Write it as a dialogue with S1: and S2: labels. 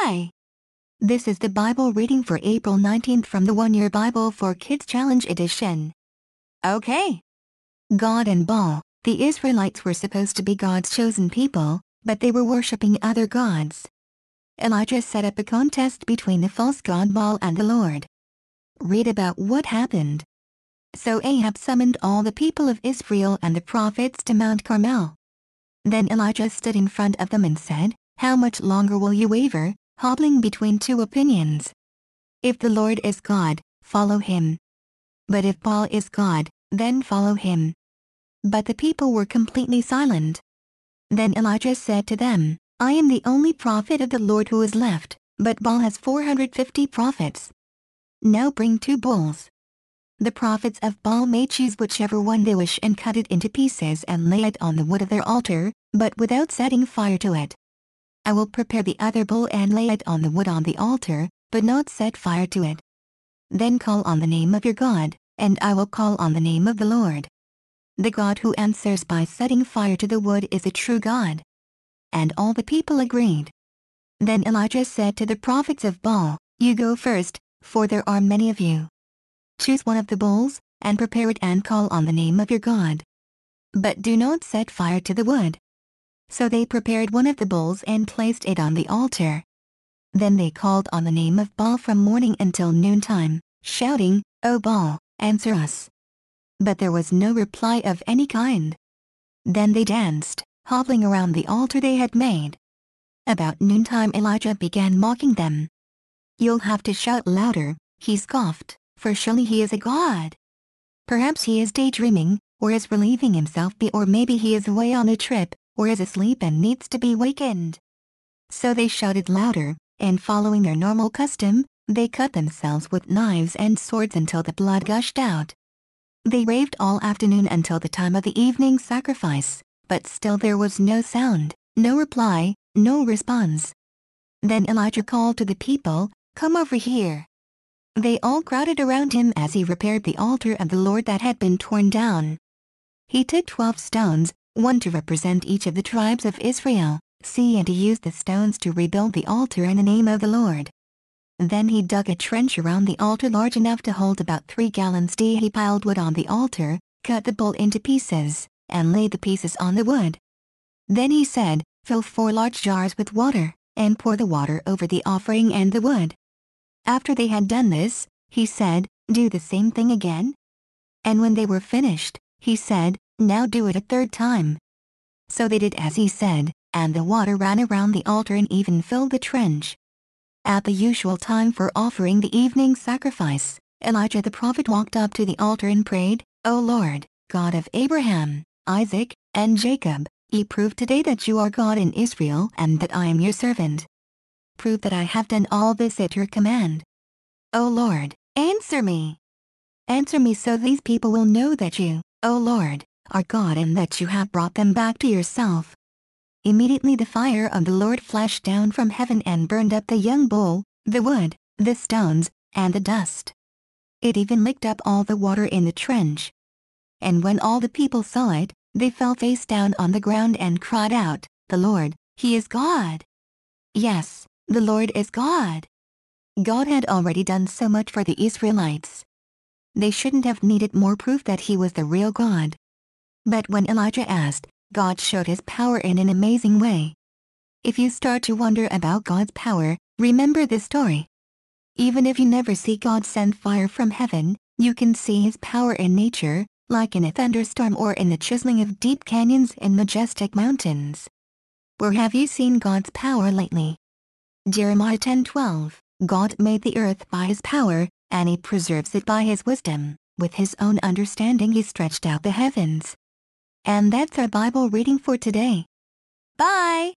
S1: Bye! This is the Bible reading for April 19th from the One Year Bible for Kids Challenge Edition. Okay. God and Baal. The Israelites were supposed to be God's chosen people, but they were worshipping other gods. Elijah set up a contest between the false god Baal and the Lord. Read about what happened. So Ahab summoned all the people of Israel and the prophets to Mount Carmel. Then Elijah stood in front of them and said, "How much longer will you waver, hobbling between two opinions? If the Lord is God, follow him. But if Baal is God, then follow him." But the people were completely silent. Then Elijah said to them, "I am the only prophet of the Lord who is left, but Baal has 450 prophets. Now bring 2 bulls." The prophets of Baal may choose whichever one they wish and cut it into pieces and lay it on the wood of their altar, but without setting fire to it. I will prepare the other bull and lay it on the wood on the altar, but not set fire to it. Then call on the name of your God, and I will call on the name of the Lord. The God who answers by setting fire to the wood is a true God." And all the people agreed. Then Elijah said to the prophets of Baal, "You go first, for there are many of you. Choose one of the bulls, and prepare it and call on the name of your God. But do not set fire to the wood." So they prepared one of the bulls and placed it on the altar. Then they called on the name of Baal from morning until noontime, shouting, "O Baal, answer us." But there was no reply of any kind. Then they danced, hobbling around the altar they had made. About noontime Elijah began mocking them. "You'll have to shout louder," he scoffed, "for surely he is a god. Perhaps he is daydreaming, or is relieving himself, or maybe he is away on a trip, or is asleep and needs to be wakened." So they shouted louder, and following their normal custom, they cut themselves with knives and swords until the blood gushed out. They raved all afternoon until the time of the evening sacrifice, but still there was no sound, no reply, no response. Then Elijah called to the people, "Come over here." They all crowded around him as he repaired the altar of the Lord that had been torn down. He took 12 stones, one to represent each of the tribes of Israel, and he used the stones to rebuild the altar in the name of the Lord. Then he dug a trench around the altar large enough to hold about 3 gallons. He piled wood on the altar, cut the bull into pieces, and laid the pieces on the wood. Then he said, "Fill 4 large jars with water, and pour the water over the offering and the wood." After they had done this, he said, "Do the same thing again." And when they were finished, he said, "Now do it a 3rd time." So they did as he said, and the water ran around the altar and even filled the trench. At the usual time for offering the evening sacrifice, Elijah the prophet walked up to the altar and prayed, "O Lord, God of Abraham, Isaac, and Jacob, ye prove today that you are God in Israel and that I am your servant. Prove that I have done all this at your command. O Lord, answer me. Answer me so these people will know that you, O Lord, are God and that you have brought them back to yourself." Immediately the fire of the Lord flashed down from heaven and burned up the young bull, the wood, the stones, and the dust. It even licked up all the water in the trench. And when all the people saw it, they fell face down on the ground and cried out, "The Lord, He is God." Yes, the Lord is God. God had already done so much for the Israelites. They shouldn't have needed more proof that He was the real God. But when Elijah asked, God showed His power in an amazing way. If you start to wonder about God's power, remember this story. Even if you never see God send fire from heaven, you can see His power in nature, like in a thunderstorm or in the chiseling of deep canyons and majestic mountains. Where have you seen God's power lately? Jeremiah 10:12, God made the earth by His power, and He preserves it by His wisdom. With His own understanding He stretched out the heavens. And that's our Bible reading for today. Bye!